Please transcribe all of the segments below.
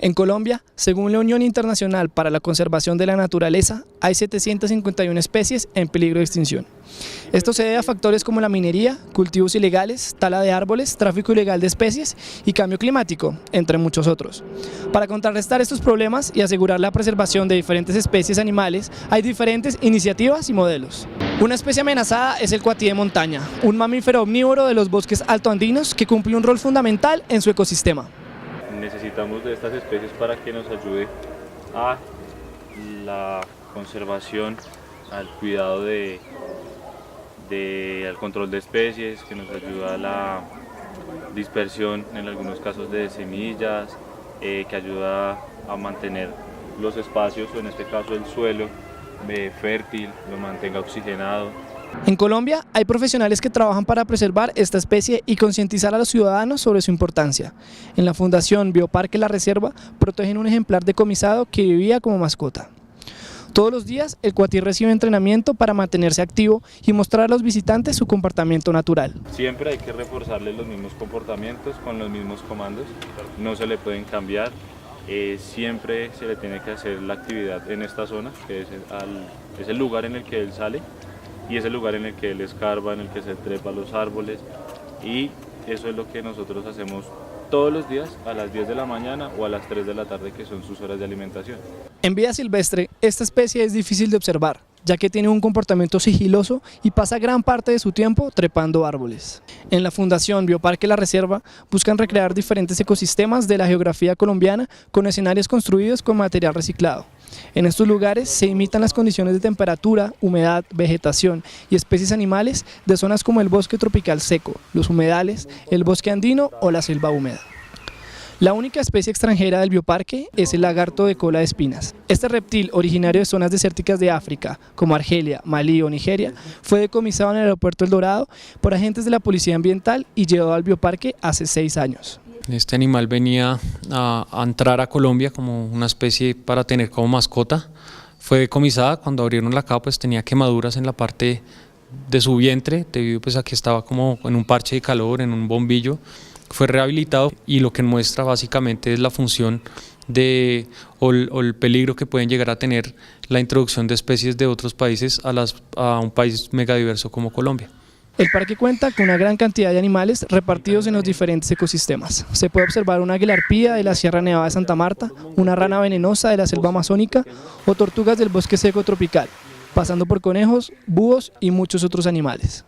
En Colombia, según la Unión Internacional para la Conservación de la Naturaleza, hay 751 especies en peligro de extinción. Esto se debe a factores como la minería, cultivos ilegales, tala de árboles, tráfico ilegal de especies y cambio climático, entre muchos otros. Para contrarrestar estos problemas y asegurar la preservación de diferentes especies animales, hay diferentes iniciativas y modelos. Una especie amenazada es el cuatí de montaña, un mamífero omnívoro de los bosques altoandinos que cumple un rol fundamental en su ecosistema. Necesitamos de estas especies para que nos ayude a la conservación, al cuidado al control de especies, que nos ayuda a la dispersión en algunos casos de semillas, que ayuda a mantener los espacios, o en este caso el suelo, fértil, lo mantenga oxigenado. En Colombia hay profesionales que trabajan para preservar esta especie y concientizar a los ciudadanos sobre su importancia. En la Fundación Bioparque La Reserva protegen un ejemplar decomisado que vivía como mascota. Todos los días el cuatí recibe entrenamiento para mantenerse activo y mostrar a los visitantes su comportamiento natural. Siempre hay que reforzarle los mismos comportamientos con los mismos comandos, no se le pueden cambiar. Siempre se le tiene que hacer la actividad en esta zona, que es el lugar en el que él sale. Y es el lugar en el que él escarba, en el que se trepa a los árboles, y eso es lo que nosotros hacemos todos los días a las 10 de la mañana o a las 3 de la tarde, que son sus horas de alimentación. En vida silvestre, esta especie es difícil de observar, ya que tiene un comportamiento sigiloso y pasa gran parte de su tiempo trepando árboles. En la Fundación Bioparque La Reserva buscan recrear diferentes ecosistemas de la geografía colombiana con escenarios construidos con material reciclado. En estos lugares se imitan las condiciones de temperatura, humedad, vegetación y especies animales de zonas como el bosque tropical seco, los humedales, el bosque andino o la selva húmeda. La única especie extranjera del bioparque es el lagarto de cola de espinas. Este reptil, originario de zonas desérticas de África, como Argelia, Malí o Nigeria, fue decomisado en el aeropuerto El Dorado por agentes de la Policía Ambiental y llevado al bioparque hace 6 años. Este animal venía a entrar a Colombia como una especie para tener como mascota. Fue decomisada. Cuando abrieron la capa, pues tenía quemaduras en la parte de su vientre, debido pues a que estaba como en un parche de calor, en un bombillo. Fue rehabilitado y lo que muestra básicamente es la función o el peligro que pueden llegar a tener la introducción de especies de otros países a un país megadiverso como Colombia. El parque cuenta con una gran cantidad de animales repartidos en los diferentes ecosistemas. Se puede observar una águila arpía de la Sierra Nevada de Santa Marta, una rana venenosa de la selva amazónica o tortugas del bosque seco tropical, pasando por conejos, búhos y muchos otros animales.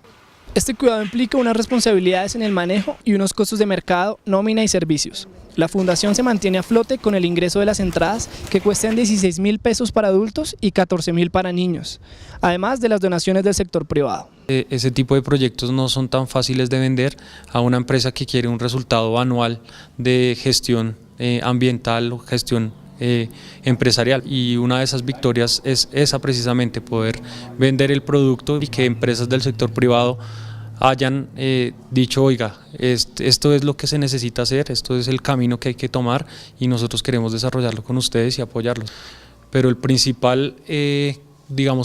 Este cuidado implica unas responsabilidades en el manejo y unos costos de mercado, nómina y servicios. La fundación se mantiene a flote con el ingreso de las entradas, que cuestan 16.000 pesos para adultos y 14.000 para niños, además de las donaciones del sector privado. Ese tipo de proyectos no son tan fáciles de vender a una empresa que quiere un resultado anual de gestión ambiental o gestión empresarial, y una de esas victorias es esa, precisamente poder vender el producto y que empresas del sector privado hayan dicho: oiga, esto es lo que se necesita hacer, esto es el camino que hay que tomar y nosotros queremos desarrollarlo con ustedes y apoyarlos. Pero el principal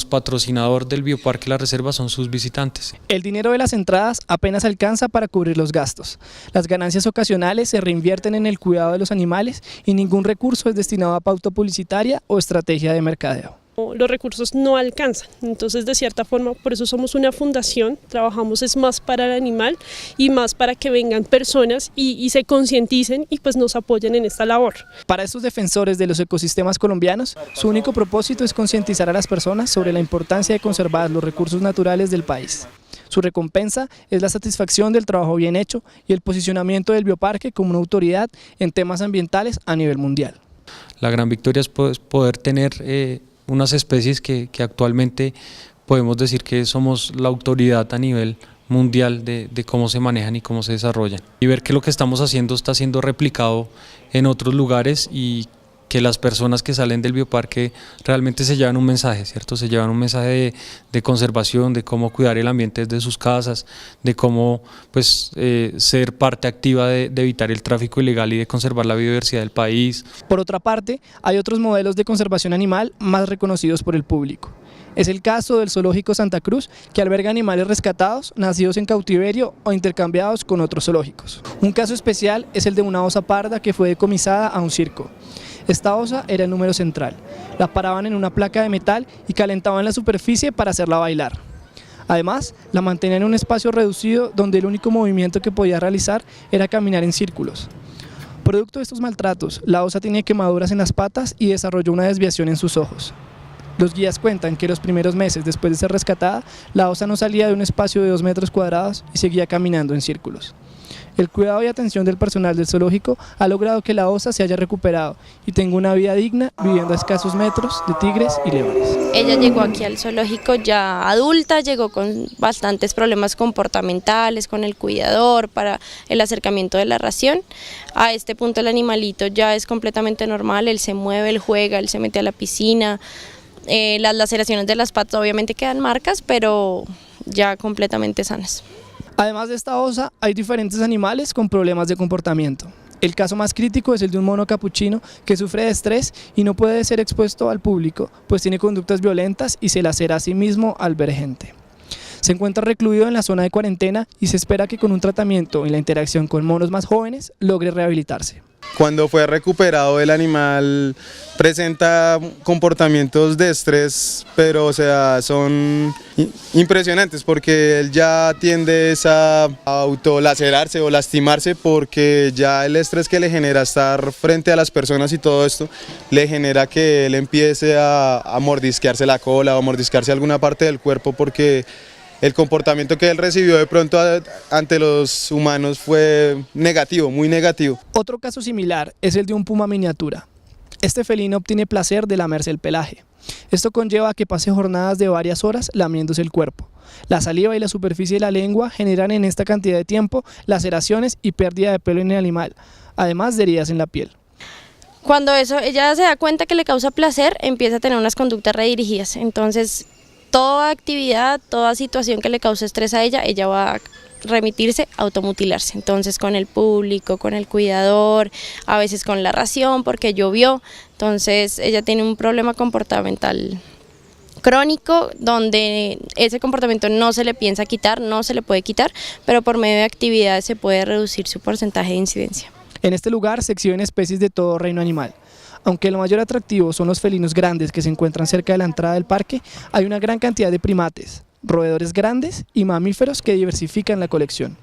patrocinador del Bioparque La Reserva son sus visitantes. El dinero de las entradas apenas alcanza para cubrir los gastos. Las ganancias ocasionales se reinvierten en el cuidado de los animales y ningún recurso es destinado a pauta publicitaria o estrategia de mercadeo. Los recursos no alcanzan, entonces de cierta forma por eso somos una fundación, trabajamos es más para el animal y más para que vengan personas y se concienticen y pues nos apoyen en esta labor. Para estos defensores de los ecosistemas colombianos, su único propósito es concientizar a las personas sobre la importancia de conservar los recursos naturales del país. Su recompensa es la satisfacción del trabajo bien hecho y el posicionamiento del bioparque como una autoridad en temas ambientales a nivel mundial. La gran victoria es poder tener unas especies que actualmente podemos decir que somos la autoridad a nivel mundial de cómo se manejan y cómo se desarrollan. Y ver que lo que estamos haciendo está siendo replicado en otros lugares y que las personas que salen del bioparque realmente se llevan un mensaje, ¿cierto? Se llevan un mensaje de conservación, de cómo cuidar el ambiente desde sus casas, de cómo ser parte activa de evitar el tráfico ilegal y de conservar la biodiversidad del país. Por otra parte, hay otros modelos de conservación animal más reconocidos por el público. Es el caso del Zoológico Santa Cruz, que alberga animales rescatados, nacidos en cautiverio o intercambiados con otros zoológicos. Un caso especial es el de una osa parda que fue decomisada a un circo. Esta osa era el número central. La paraban en una placa de metal y calentaban la superficie para hacerla bailar. Además, la mantenían en un espacio reducido donde el único movimiento que podía realizar era caminar en círculos. Producto de estos maltratos, la osa tenía quemaduras en las patas y desarrolló una desviación en sus ojos. Los guías cuentan que los primeros meses después de ser rescatada, la osa no salía de un espacio de 2 metros cuadrados y seguía caminando en círculos. El cuidado y atención del personal del zoológico ha logrado que la osa se haya recuperado y tenga una vida digna viviendo a escasos metros de tigres y leones. Ella llegó aquí al zoológico ya adulta, llegó con bastantes problemas comportamentales, con el cuidador, para el acercamiento de la ración. A este punto el animalito ya es completamente normal, él se mueve, él juega, él se mete a la piscina. Las laceraciones de las patas obviamente quedan marcas, pero ya completamente sanas. Además de esta osa, hay diferentes animales con problemas de comportamiento. El caso más crítico es el de un mono capuchino que sufre de estrés y no puede ser expuesto al público, pues tiene conductas violentas y se lacera a sí mismo al ver gente. Se encuentra recluido en la zona de cuarentena y se espera que con un tratamiento y la interacción con monos más jóvenes logre rehabilitarse. Cuando fue recuperado el animal presenta comportamientos de estrés, pero o sea, son impresionantes porque él ya tiende a autolacerarse o lastimarse porque ya el estrés que le genera estar frente a las personas y todo esto le genera que él empiece a mordisquearse la cola o mordisquearse alguna parte del cuerpo porque el comportamiento que él recibió de pronto ante los humanos fue negativo, muy negativo. Otro caso similar es el de un puma miniatura. Este felino obtiene placer de lamerse el pelaje. Esto conlleva a que pase jornadas de varias horas lamiéndose el cuerpo. La saliva y la superficie de la lengua generan en esta cantidad de tiempo laceraciones y pérdida de pelo en el animal, además de heridas en la piel. Cuando ella se da cuenta que le causa placer, empieza a tener unas conductas redirigidas. Entonces, toda actividad, toda situación que le cause estrés a ella va a remitirse a automutilarse. Entonces con el público, con el cuidador, a veces con la ración porque llovió. Entonces ella tiene un problema comportamental crónico donde ese comportamiento no se le piensa quitar, no se le puede quitar, pero por medio de actividades se puede reducir su porcentaje de incidencia. En este lugar se exhiben especies de todo reino animal. Aunque el mayor atractivo son los felinos grandes que se encuentran cerca de la entrada del parque, hay una gran cantidad de primates, roedores grandes y mamíferos que diversifican la colección.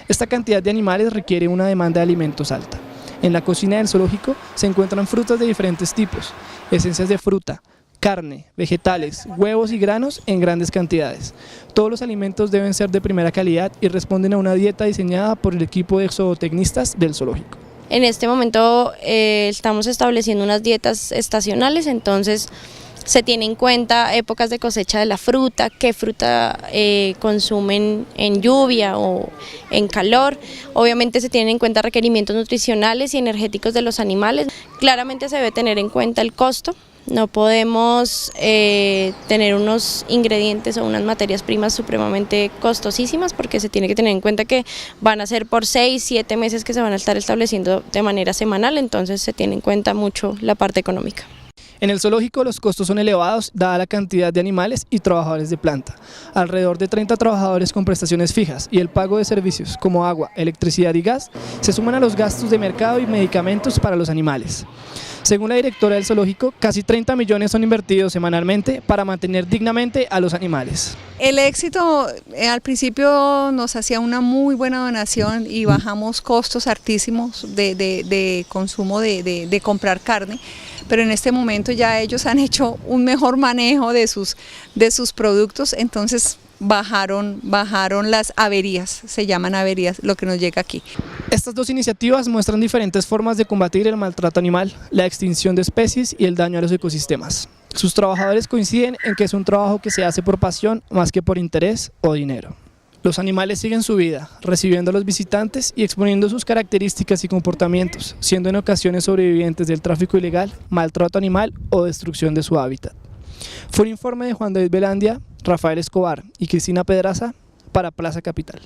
Esta cantidad de animales requiere una demanda de alimentos alta. En la cocina del zoológico se encuentran frutas de diferentes tipos, esencias de fruta, carne, vegetales, huevos y granos en grandes cantidades. Todos los alimentos deben ser de primera calidad y responden a una dieta diseñada por el equipo de zootecnistas del zoológico. En este momento estamos estableciendo unas dietas estacionales, entonces se tiene en cuenta épocas de cosecha de la fruta, qué fruta consumen en lluvia o en calor. Obviamente se tienen en cuenta requerimientos nutricionales y energéticos de los animales. Claramente se debe tener en cuenta el costo. No podemos tener unos ingredientes o unas materias primas supremamente costosísimas porque se tiene que tener en cuenta que van a ser por 6, 7 meses que se van a estar estableciendo de manera semanal, entonces se tiene en cuenta mucho la parte económica. En el zoológico los costos son elevados dada la cantidad de animales y trabajadores de planta. Alrededor de 30 trabajadores con prestaciones fijas y el pago de servicios como agua, electricidad y gas se suman a los gastos de mercado y medicamentos para los animales. Según la directora del zoológico, casi 30 millones son invertidos semanalmente para mantener dignamente a los animales. El éxito al principio nos hacía una muy buena donación y bajamos costos altísimos de consumo de comprar carne, pero en este momento ya ellos han hecho un mejor manejo de sus productos, entonces bajaron las averías, se llaman averías, lo que nos llega aquí. Estas dos iniciativas muestran diferentes formas de combatir el maltrato animal, la extinción de especies y el daño a los ecosistemas. Sus trabajadores coinciden en que es un trabajo que se hace por pasión más que por interés o dinero. Los animales siguen su vida, recibiendo a los visitantes y exponiendo sus características y comportamientos, siendo en ocasiones sobrevivientes del tráfico ilegal, maltrato animal o destrucción de su hábitat. Fue un informe de Juan David Velandia, Rafael Escobar y Cristina Pedraza para Plaza Capital.